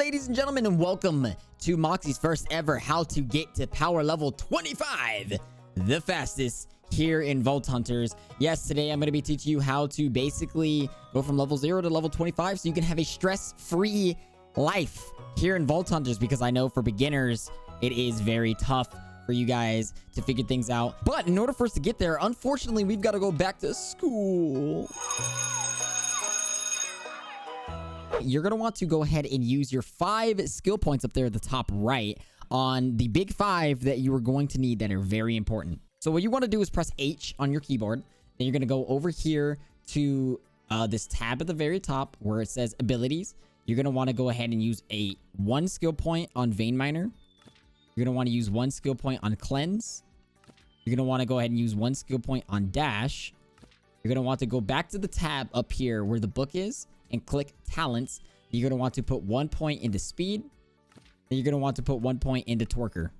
ladies and gentlemen, and welcome to Moxie's first ever how to get to power level 25, the fastest here in Vault Hunters. Yes, today I'm going to be teaching you how to basically go from level 0 to level 25 so you can have a stress-free life here in Vault Hunters, because I know for beginners it is very tough for you guys to figure things out. But in order for us to get there, unfortunately, we've got to go back to school. You're going to want to go ahead and use your 5 skill points up there at the top right on the big 5 that you are going to need that are very important. So what you want to do is press H on your keyboard. Then you're going to go over here to this tab at the very top where it says abilities. You're going to want to go ahead and use a 1 skill point on Vein Miner. You're going to want to use 1 skill point on Cleanse. You're going to want to go ahead and use 1 skill point on Dash. You're going to want to go back to the tab up here where the book is and click Talents. You're going to want to put 1 point into Speed. And you're going to want to put 1 point into Twerker.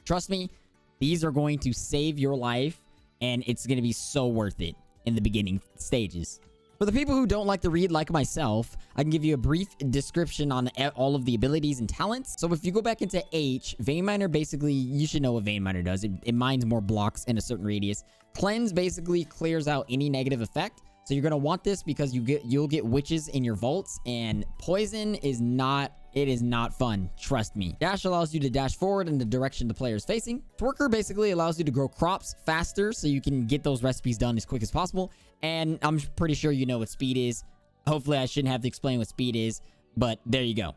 Trust me, these are going to save your life, and it's going to be so worth it in the beginning stages. For the people who don't like to read like myself, I can give you a brief description on all of the abilities and talents. So if you go back into H, Vein Miner, basically, you should know what Vein Miner does. It mines more blocks in a certain radius. Cleanse basically clears out any negative effect. So you're going to want this because you'll get witches in your vaults, and poison is not fun. Trust me. Dash allows you to dash forward in the direction the player is facing. Twerker basically allows you to grow crops faster so you can get those recipes done as quick as possible. And I'm pretty sure you know what speed is. Hopefully I shouldn't have to explain what speed is, but there you go.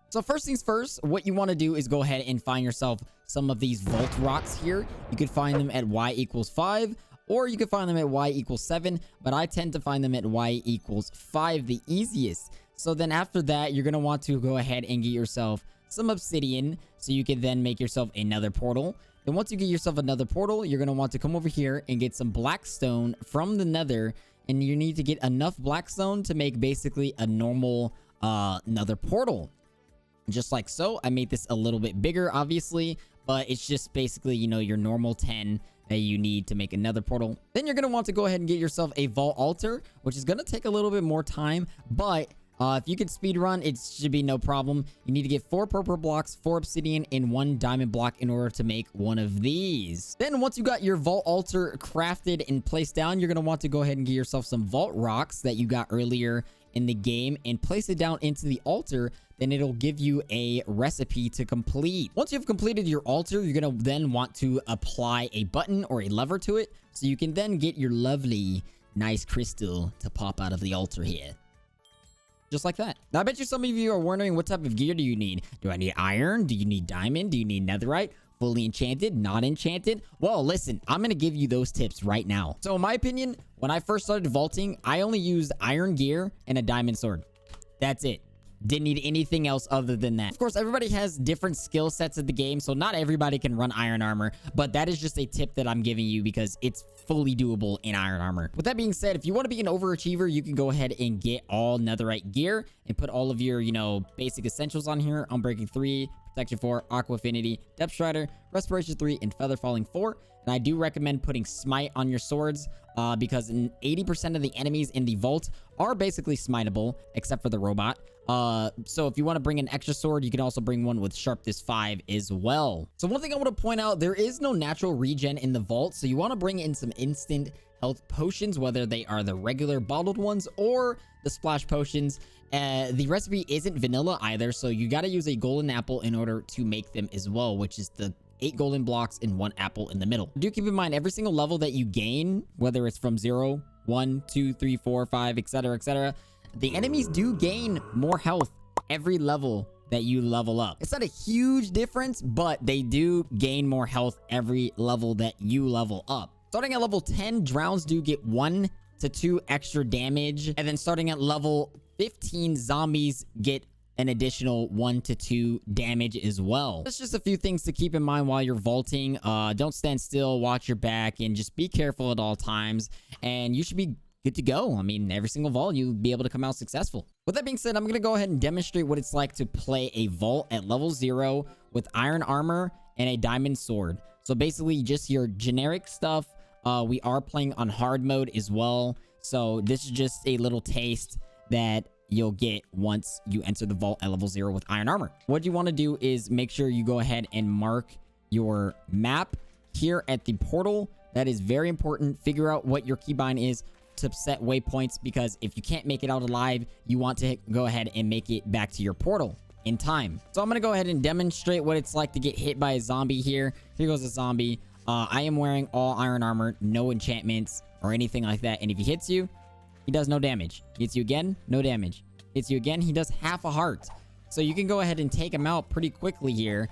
So first things first, what you want to do is go ahead and find yourself some of these vault rocks here. You could find them at Y equals 5. Or you can find them at Y equals 7, but I tend to find them at Y equals 5 the easiest. So then after that, you're going to want to go ahead and get yourself some obsidian so you can then make yourself another portal. Then once you get yourself another portal, you're going to want to come over here and get some blackstone from the nether. And you need to get enough blackstone to make basically a normal another portal. Just like so. I made this a little bit bigger, obviously, but it's just basically, you know, your normal 10 that you need to make another portal. Then you're going to want to go ahead and get yourself a vault altar, which is going to take a little bit more time, but if you could speed run, it should be no problem. You need to get 4 purple blocks, 4 obsidian, and 1 diamond block in order to make one of these. Then once you got your vault altar crafted and placed down, you're going to want to go ahead and get yourself some vault rocks that you got earlier in the game and place it down into the altar. Then it'll give you a recipe to complete. Once you've completed your altar, you're going to then want to apply a button or a lever to it so you can then get your lovely nice crystal to pop out of the altar here. Just like that. Now, I bet you some of you are wondering, what type of gear do you need? Do I need iron? Do you need diamond? Do you need netherite? Fully enchanted? Not enchanted? Well, listen, I'm going to give you those tips right now. So in my opinion, when I first started vaulting, I only used iron gear and a diamond sword. That's it. Didn't need anything else other than that. Of course, everybody has different skill sets of the game, so not everybody can run iron armor, but that is just a tip that I'm giving you because it's fully doable in iron armor. With that being said, if you want to be an overachiever, you can go ahead and get all netherite gear and put all of your, you know, basic essentials on here. Unbreaking 3, Protection 4, Aqua Affinity, Depth Strider, Respiration 3, and Feather Falling 4. And I do recommend putting Smite on your swords because 80% of the enemies in the vault are basically smiteable, except for the robot. So if you want to bring an extra sword, you can also bring one with Sharpness 5 as well. So one thing I want to point out, there is no natural regen in the vault, so you want to bring in some instant health potions, whether they are the regular bottled ones or the splash potions. The recipe isn't vanilla either, so you got to use a golden apple in order to make them as well, which is the 8 golden blocks and 1 apple in the middle. Do keep in mind, every single level that you gain, whether it's from 0, 1, 2, 3, 4, 5, etc., the enemies do gain more health every level that you level up. It's not a huge difference, but they do gain more health every level that you level up. Starting at level 10, drowns do get 1 to 2 extra damage. And then starting at level 15, zombies get an additional 1 to 2 damage as well. That's just a few things to keep in mind while you're vaulting. Don't stand still, watch your back, and just be careful at all times. And you should be good to go. I mean, every single vault, you'll be able to come out successful. With that being said, I'm going to go ahead and demonstrate what it's like to play a vault at level 0 with iron armor and a diamond sword. So basically, just your generic stuff. We are playing on hard mode as well. So this is just a little taste that you'll get once you enter the vault at level 0 with iron armor. What you want to do is make sure you go ahead and mark your map here at the portal. That is very important. Figure out what your keybind is to set waypoints, because if you can't make it out alive, you want to go ahead and make it back to your portal in time. So I'm going to go ahead and demonstrate what it's like to get hit by a zombie here. Here goes a zombie. I am wearing all iron armor, no enchantments or anything like that. And if he hits you, he does no damage. Hits you again, no damage. Hits you again, he does half a heart. So you can go ahead and take him out pretty quickly here,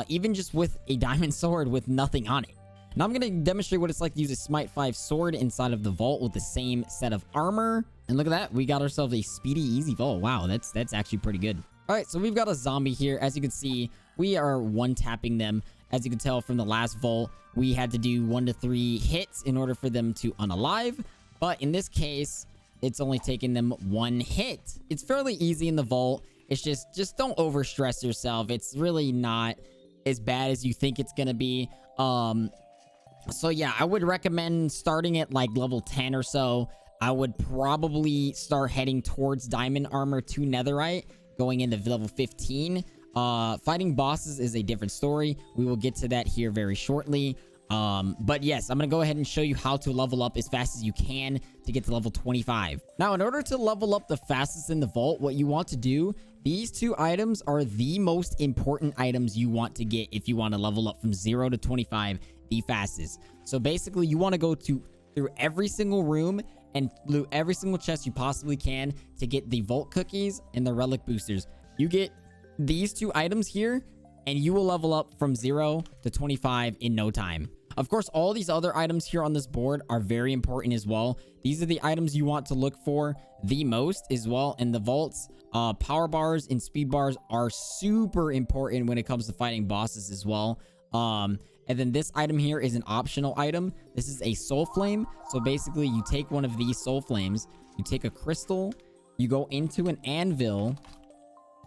even just with a diamond sword with nothing on it. Now I'm going to demonstrate what it's like to use a Smite 5 sword inside of the vault with the same set of armor. And look at that, we got ourselves a speedy, easy vault. Wow, that's actually pretty good. All right, so we've got a zombie here. As you can see, we are one-tapping them. As you can tell from the last vault, we had to do 1 to 3 hits in order for them to unalive. But in this case, it's only taking them 1 hit. It's fairly easy in the vault. It's just don't overstress yourself. It's really not as bad as you think it's gonna be. So yeah, I would recommend starting at like level 10 or so. I would probably start heading towards diamond armor to netherite, going into level 15. Fighting bosses is a different story. We will get to that here very shortly. But yes, I'm gonna go ahead and show you how to level up as fast as you can to get to level 25. Now, in order to level up the fastest in the vault, what you want to do, these 2 items are the most important items you want to get if you want to level up from 0 to 25 the fastest. So basically, you want to go through every single room and loot every single chest you possibly can to get the vault cookies and the relic boosters. You get these 2 items here, and you will level up from 0 to 25 in no time. Of course, all these other items here on this board are very important as well. These are the items you want to look for the most as well in the vaults. Power bars and speed bars are super important when it comes to fighting bosses as well. And then this item here is an optional item. This is a soul flame. So basically, you take one of these soul flames, you take a crystal, you go into an anvil,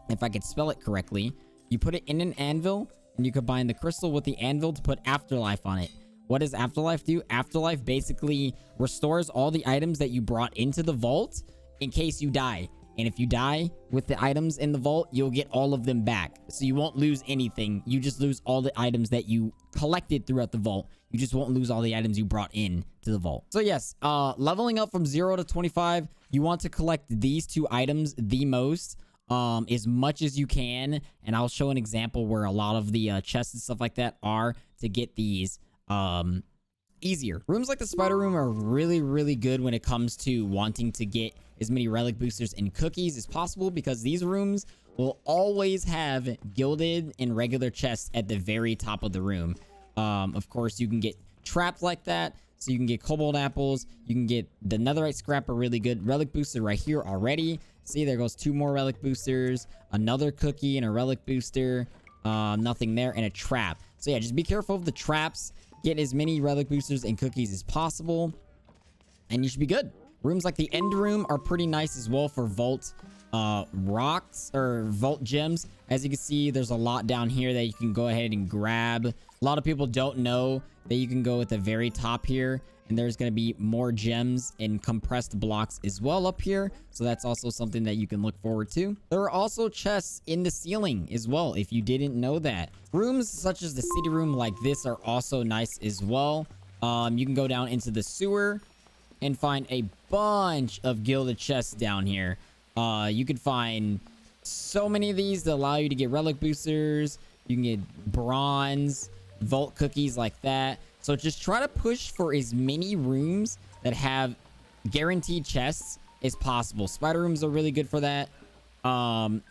if I could spell it correctly. You put it in an anvil, and you combine the crystal with the anvil to put afterlife on it. What does afterlife do? Afterlife basically restores all the items that you brought into the vault in case you die. And if you die with the items in the vault, you'll get all of them back. So you won't lose anything. You just lose all the items that you collected throughout the vault. You just won't lose all the items you brought in to the vault. So yes, leveling up from 0 to 25, you want to collect these 2 items the most, as much as you can. And I'll show an example where a lot of the chests and stuff like that are to get these easier. Rooms like the spider room are really, really good when it comes to wanting to get as many relic boosters and cookies as possible, because these rooms will always have gilded and regular chests at the very top of the room. Of course, you can get trapped like that. So you can get cobalt apples. You can get the netherite scrap, a really good relic booster right here already. See, there goes 2 more relic boosters, another cookie and a relic booster, nothing there, and a trap. So yeah, just be careful of the traps. Get as many relic boosters and cookies as possible, and you should be good. Rooms like the end room are pretty nice as well for vault rocks or vault gems. As you can see, there's a lot down here that you can go ahead and grab. A lot of people don't know that you can go at the very top here, and there's going to be more gems and compressed blocks as well up here. So that's also something that you can look forward to. There are also chests in the ceiling as well, if you didn't know that. Rooms such as the city room like this are also nice as well. You can go down into the sewer and find a bunch of gilded chests down here. You can find so many of these that allow you to get relic boosters. You can get bronze, vault cookies like that. So just try to push for as many rooms that have guaranteed chests as possible. Spider rooms are really good for that. Wild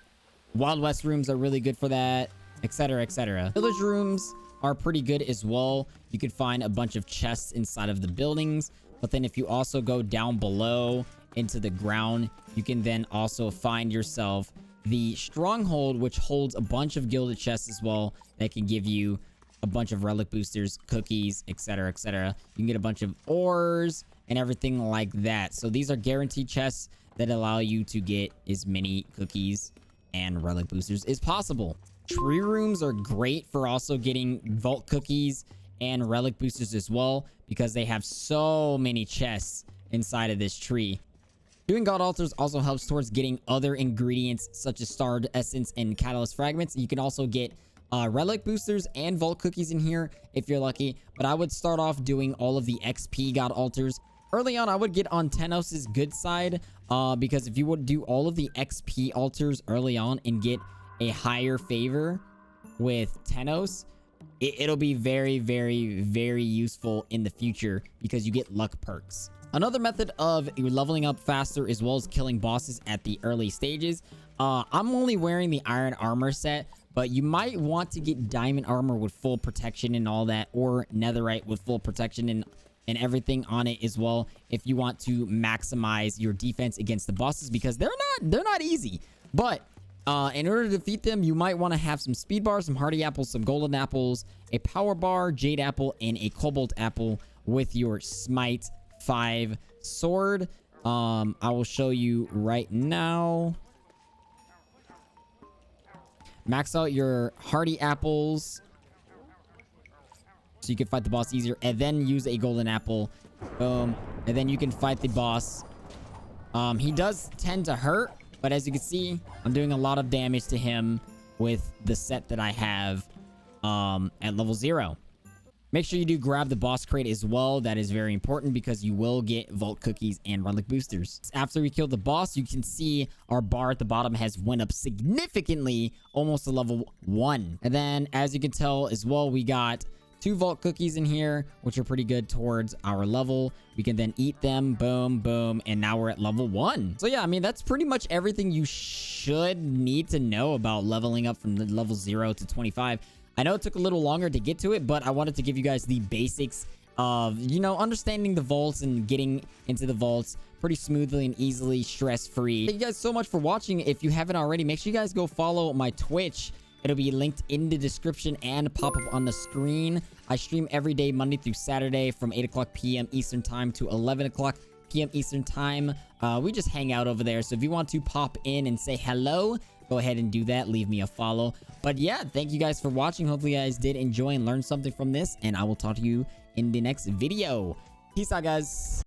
West rooms are really good for that, etc, etc. Village rooms are pretty good as well. You could find a bunch of chests inside of the buildings. But then if you also go down below into the ground, you can then also find yourself the stronghold, which holds a bunch of gilded chests as well that can give you a bunch of relic boosters, cookies, etc, etc. You can get a bunch of ores and everything like that. So these are guaranteed chests that allow you to get as many cookies and relic boosters as possible. Tree rooms are great for also getting vault cookies and relic boosters as well, because they have so many chests inside of this tree. Doing God Altars also helps towards getting other ingredients such as Starred Essence and Catalyst Fragments. You can also get relic boosters and vault cookies in here if you're lucky, but I would start off doing all of the XP God Altars. Early on, I would get on Tenos's good side because if you would do all of the XP altars early on and get a higher favor with Tenos, it'll be very, very, very useful in the future because you get luck perks. Another method of leveling up faster as well as killing bosses at the early stages. I'm only wearing the iron armor set, but you might want to get diamond armor with full protection and all that, or netherite with full protection and everything on it as well if you want to maximize your defense against the bosses, because they're not easy. But in order to defeat them, you might want to have some speed bars, some hardy apples, some golden apples, a power bar, jade apple, and a cobalt apple with your smite 5 sword. I will show you right now. Max out your hardy apples so you can fight the boss easier, and then use a golden apple. Boom. And then you can fight the boss. He does tend to hurt, but as you can see, I'm doing a lot of damage to him with the set that I have at level 0. Make sure you do grab the boss crate as well. That is very important because you will get vault cookies and relic boosters. After we kill the boss, you can see our bar at the bottom has went up significantly, almost to level 1. And then as you can tell as well, we got 2 vault cookies in here, which are pretty good towards our level. We can then eat them. Boom, boom. And now we're at level 1. So yeah, I mean, that's pretty much everything you should need to know about leveling up from the level 0 to 25. I know it took a little longer to get to it, but I wanted to give you guys the basics of, you know, understanding the vaults and getting into the vaults pretty smoothly and easily, stress-free. Thank you guys so much for watching. If you haven't already, make sure you guys go follow my Twitch. It'll be linked in the description and pop up on the screen. I stream every day, Monday through Saturday from 8 o'clock p.m. Eastern Time to 11 o'clock p.m. Eastern Time. We just hang out over there. So if you want to pop in and say hello, go ahead and do that. Leave me a follow. But yeah, thank you guys for watching. Hopefully you guys did enjoy and learn something from this, and I will talk to you in the next video. Peace out, guys.